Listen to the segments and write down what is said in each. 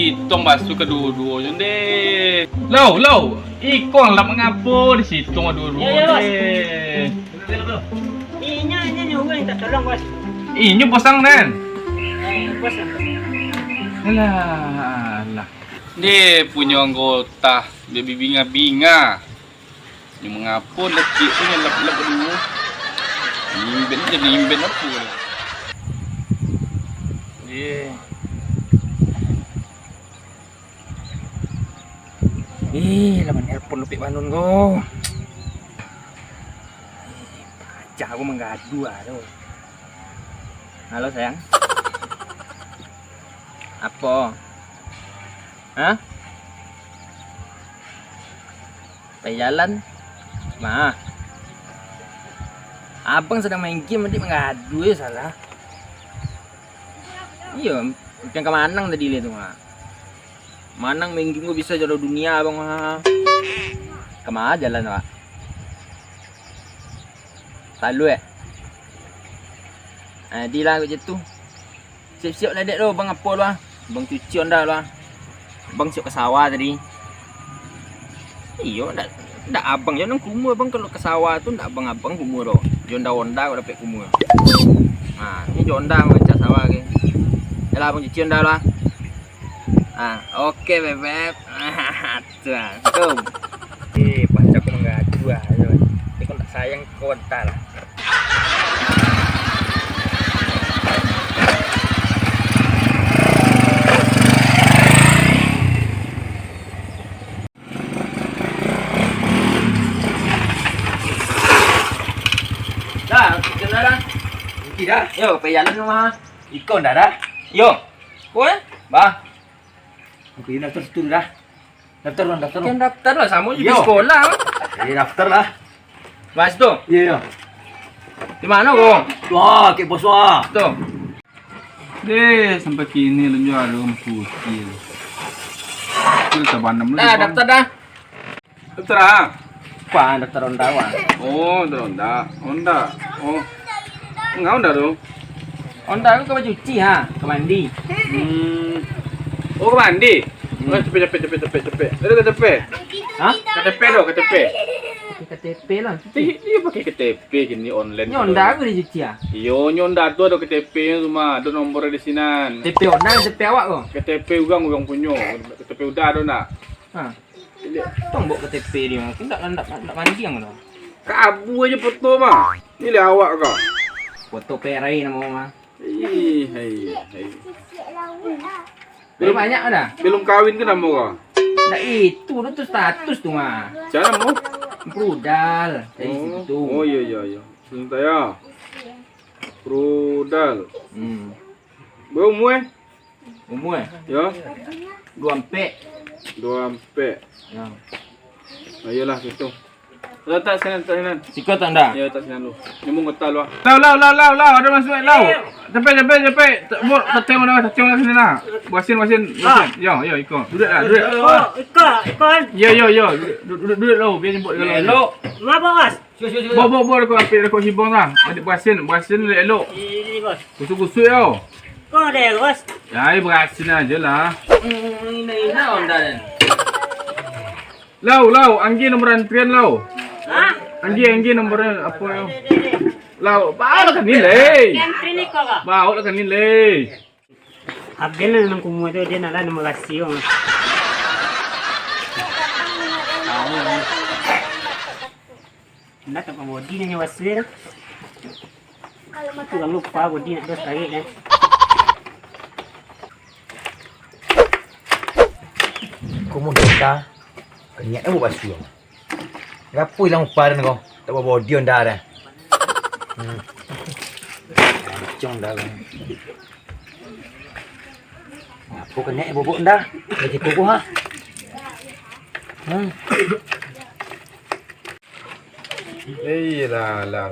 sitong basuh kedua-duanya deh. Lau, ikon lah mengapa di sitong dua-dua deh. Ini juga minta tolong bos. Ini pasang kan? Bos. Alah. Dia punya anggota, dia binga-binga. Ini mengapa lekik punya lap-lap dulu. Imben jadi imben apa? Dia. Laman nelpon lupik banun ko. Pajak aku menggadu tu. Halo sayang. Apa? Hah? Pergi jalan? Mah. Abang sedang main game, adik mengadu ya salah. Iya, macam ke Manang tadi lihat tu mah. Manang main game bisa jalan dunia abang mah. Kemana jalan pak? Lalu di lah macam tu. Siap-siap lah dek tu, bang apa lah? Bang cuci anda lah. Bang siap ke sawah tadi. Iyo, ndak abang jangan kumur bang kalau ke sawah tu ndak abang kumur tu. Jonda-onda kau dapat kumur. Nah, ini jonda macam sawah ke. Yalah bang cuci anda lah. Oke bebek. Tuh. Baca aku menggadu aja. Ini kau tak sayang kau entah lah. Dah. Dah. Yo, pergi jalan rumah. Ikon dah. Yo. Kau bah. Oke, daftar situ dah. Daftar Kan daftar lah sama juga sekolah. Daftar lah. Mas tu. Iya. Di mana kau? Wah, ke bos wah. Tu. Deh, sampai kini lu jual lu putih. Itu tabanam lu. Dah daftar dah. Daftar ah. Apa daftar ondawa? Oh, Honda. Oh. Enggak Honda tu. Onda aku ke cuci ha, ke mandi. Oh, ke mandi. Oh, cepet. Ada KTP. Hah? KTP tu, KTP. KTP lah. Dia pakai KTP gini online. Ni onda aku di cuci ha. Iyo, Honda tu ada KTP cuma ada nomornya di sini. KTP onda, KTP awak kau. KTP ugang punya. KTP udah ada nak. Ha. Tong bawa KTP dia. Aku nak mandi yang mana? Kabu aja foto mah. Ini awak kau. Foto perai nama mama. Hei. Belum banyak dah. Belum kawin ke nama kau? Dah itu tu status tu mah. Jangan mau. Prudal dari situ. Oh iya. Sebentar ya. Prudal. Berumur Umur ya? 24. 24. Ya. Ayolah gitu. Tak sinan. Sikot anda. Ya tak sinan lu. Nyemung ngetal lu. Lau, ada masuk lau. Cepet. Tengok dah sini lah. Basin. Yo, ikut. Duduk lah. Ikon. Yo. Duduk lau biar jemput kalau. Elok. Ma bos. Bawa aku ambil rekod hibang lah. Adik basin elok. Ini bos. Kusuk-kusuk yo. Kau ada bos. Ya, berasin aja lah. Ini onda dan. Lau, Anggi nomor antrian lau. Hah? Anggi nomornya apa yo? Lau, bawa kan nilai. Yang klinik kau kah? Bawa kan nilai. Abdel na nang kumuha tu dia nala na malasio. Nak apa body na niya wasir? Kalau lupa body na dos lagi kan. Komoda. Kenyak aku basuh. Gapo ilang uparan kau? Tak bawa body onda dah. Cong dah. Apa kenyak bobok dah? Lagi kuku ha. Lah.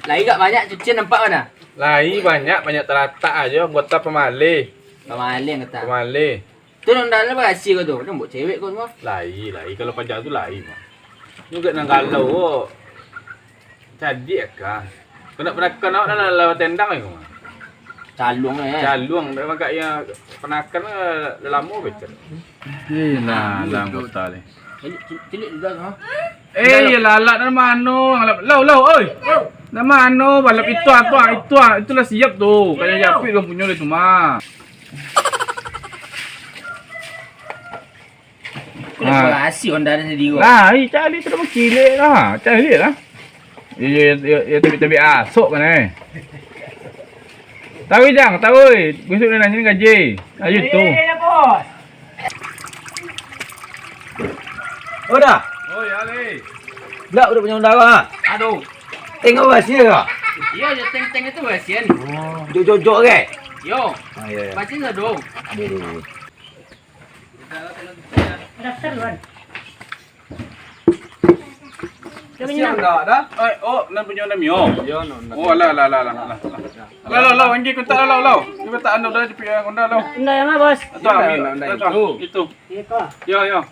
Lagi tak banyak cucian nampak mana? Lai banyak teratak aja anggota pemalih. Pemalih kata. Pemalih. Tu onda lah berasi kau tu. Kau buat cewek kau semua. Lai kalau pajak tu lai mah. Juga nang galau. Jadi kah? Kau nak pernah kau nak lewat tendang ni kau? Calung lah Calung memang kak yang penakan lama betul. Lah kota ni. Cilik dah ha. Lalak dah mano. Lau oi. Dah mano balap itulah siap tu. Kayak Japit kau punya dia cuma. Kolaborasi onda sendiri. Cari tu dah kilik lah. Cari lah. Ya tapi asok kan Tahu jang, tahu. Besok dia nanya gaji. Ayo tu. bos. Oh dah. Oh ya le. Dah udah punya undang Aduh. Tengok bahasnya ke? Iya, je teng-teng itu basian. Oh, jok-jok ke? Yo, Ah ya. baca dah dong. Aduh. Daftar luan. Siap dah? Oh, nak punya nama yo. Oh, lah. Lah, anggi kau tak lah. Dia tak anda dah di pihak anda lah. Unda yang mana bos? Itu. Iya kok. Ya.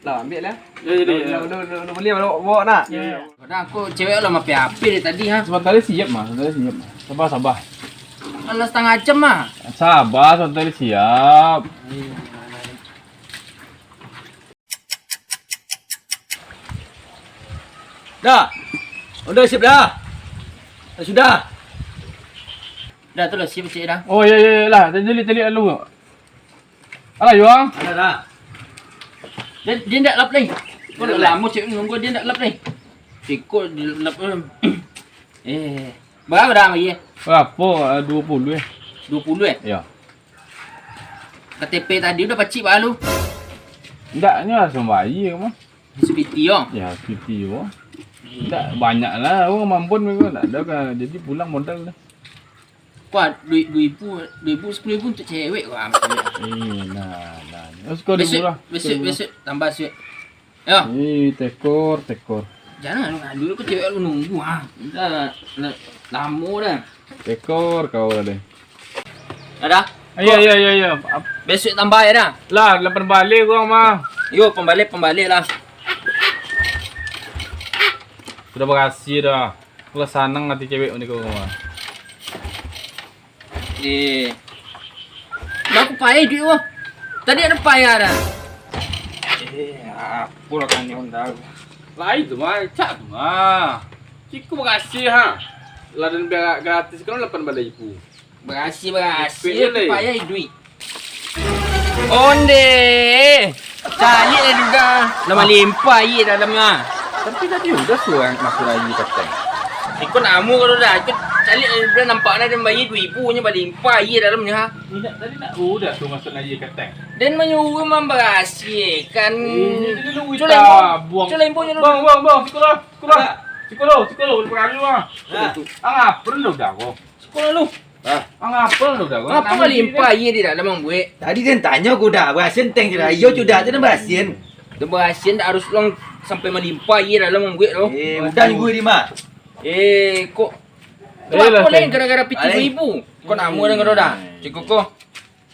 Lah, ambil lah. Ya. Lu beli bawa nak. Ya. Dah aku cewek lah mapi api dari tadi ha. Sebentar lagi siap mah. Sabar. Kalau setengah jam mah. Sabar, sebentar lagi siap. Dah. Udah siap dah. Sudah. Dah tu lah siap cik dah. Oh ya lah. Telik lalu. Alah Yuang. Ada dah. Dia tak lap ni. Kau dah lama cik nunggu dia tak lap ni. Cikgu dia lap. Berapa dah lagi? Berapa? 20 20 Ya. KTP tadi udah pacik baru. Enggak, ni langsung bayi ke mah? Seperti yo. Ya, cuti yo. Tak banyak lah orang mampu mereka tak ada kan. Jadi pulang modal lah. Kuat duit 10,000 untuk cewek kau ambil. Nah. Kau dah murah. Besok tambah suit. Ya. Tekor. Jangan dulu kau cewek lu nunggu ha. Dah lama dah. Tekor kau dah deh. Ada? Ya. Besok tambah ya dah. Lah, lepas balik kau mah. Yo pembalik lah. Sudah berhasil dah. Kau senang hati cewek ni kau mah. Dah aku payah duit wah. Tadi ada payah dah. Apa lah kan ni Honda. Lain tu mah, cak tu mah. Cikgu berhasil ha. Ladan biar gratis kan 8 balai ibu. Berhasil. Duit Aku payah duit. Onde. Cari dah juga. Lama limpah ye dalamnya. Tapi tadi udah suang masuk lagi kata. Ikut namu kalau dah. Ikut cari dah nampak dah dia bayar 2,000 nya berlimpah ye dalamnya ha. Tidak tadi nak udah tu masuk lagi kata. Dan menyuruh memberhasil kan. Buang. Celemponya dulu. Bang. Sekolah. Berkali mah. Apa lu dah kau? Sekolah lu. Apa lu dah kau? Apa melimpah ye di dalam buat. Tadi dia tanya aku dah. Berhasil teng je dah. Yo sudah tu dah berhasil. Dia berhasil dah harus long sampai melimpah ye dalam buat tu. Udah ibu ni mah. Kok apa lain gara-gara piti 2,000. Kau nama dah kau dah. Cikgu kau.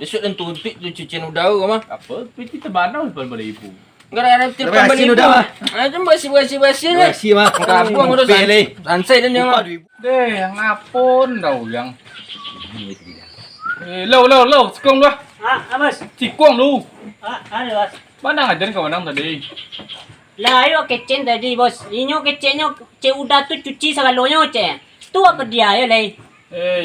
Besok dan tuntut tu cucian udara kau mah. Apa? Piti terbanau lepas balik ibu. Gara-gara telefon balik udah mah. Macam bersih lah. Berhasil mah. Buang kau dah. Sansai dan dia mah. Deh, ngapun dah yang. Lau, sekong dah. Bos. Cikong lu. Ada bos. Mana ngajarin kau menang tadi? Lah ayo kitchen tadi bos. Inyo kitchennya cek udah tu cuci segalonyo cek. Tu apa dia ya leh.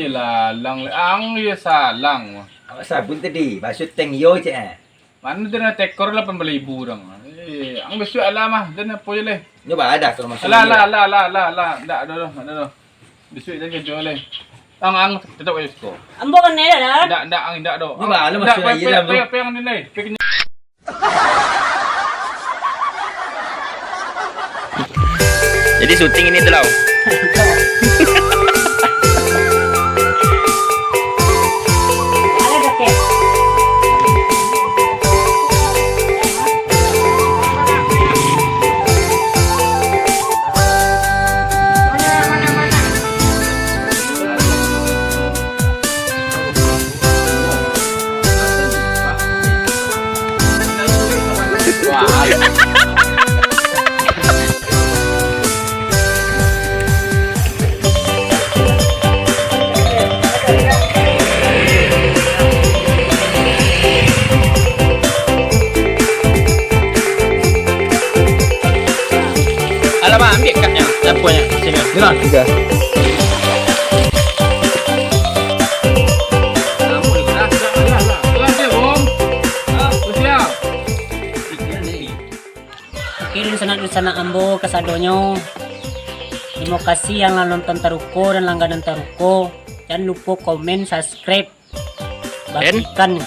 Lalang ang ya salang. Sabun tadi. Basuh teng yo je. Mana dia nak tekor 8,000 orang. Ang besok alah mah, dia nak apa je leh. Nyoba ada kalau masuk. Lah. Tak ada. Besok dia kerja leh. Ang tetap aja sko. Ambo kan ni dah. Tak ang tak do. Nyoba lah masuk lagi dalam tu. Apa yang ni leh? Jadi syuting ini tu lah. Ada jaket. lampunya. Sini. Dengar juga. Kirim sana ambo ke sadonyo. Terima kasih yang nonton Taruko dan langganan Taruko. Jangan lupa komen, subscribe, bagikan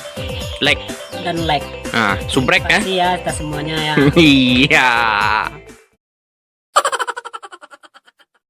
Like. dan like. Nah, subrek Terima kasih ya atas semuanya ya. Iya.